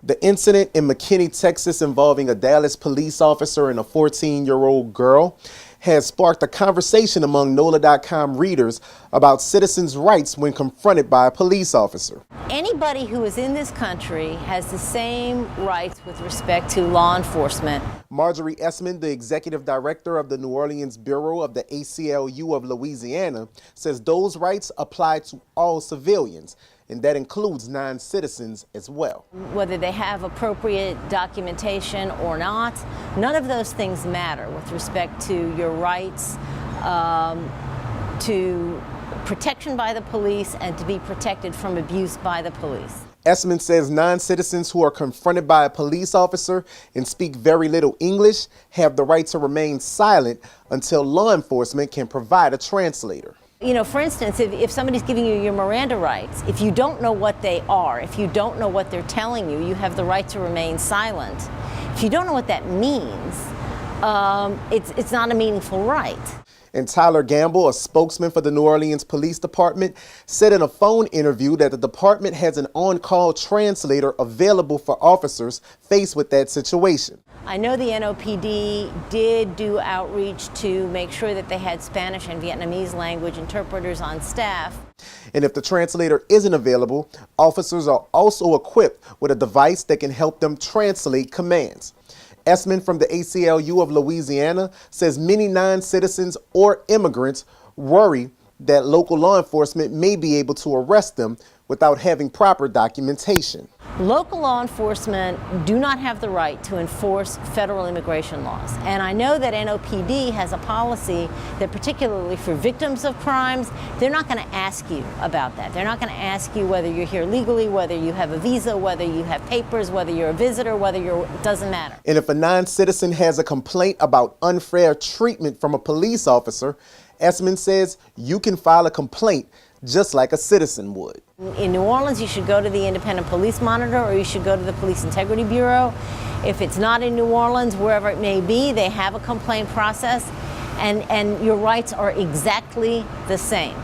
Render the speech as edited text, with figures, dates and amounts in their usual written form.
The incident in McKinney, Texas, involving a Dallas police officer and a 14-year-old girl has sparked a conversation among NOLA.com readers about citizens' rights when confronted by a police officer. Anybody who is in this country has the same rights with respect to law enforcement. Marjorie Essman, the executive director of the New Orleans Bureau of the ACLU of Louisiana, says those rights apply to all civilians, and that includes non-citizens as well. Whether they have appropriate documentation or not, none of those things matter with respect to your rights to protection by the police and to be protected from abuse by the police. Essman says non-citizens who are confronted by a police officer and speak very little English have the right to remain silent until law enforcement can provide a translator. You know, for instance, if somebody's giving you your Miranda rights, if you don't know what they are, if you don't know what they're telling you, you have the right to remain silent. If you don't know what that means, it's not a meaningful right. And Tyler Gamble, a spokesman for the New Orleans Police Department, said in a phone interview that the department has an on-call translator available for officers faced with that situation. I know the NOPD did do outreach to make sure that they had Spanish and Vietnamese language interpreters on staff. And if the translator isn't available, officers are also equipped with a device that can help them translate commands. Essman from the ACLU of Louisiana says many non-citizens or immigrants worry that local law enforcement may be able to arrest them without having proper documentation. Local law enforcement do not have the right to enforce federal immigration laws. And I know that NOPD has a policy that particularly for victims of crimes, they're not going to ask you about that. They're not going to ask you whether you're here legally, whether you have a visa, whether you have papers, whether you're a visitor, whether you're, it doesn't matter. And if a non-citizen has a complaint about unfair treatment from a police officer, Essman says you can file a complaint just like a citizen would. In New Orleans, you should go to the Independent Police Monitor or you should go to the Police Integrity Bureau. If it's not in New Orleans, wherever it may be, they have a complaint process and your rights are exactly the same.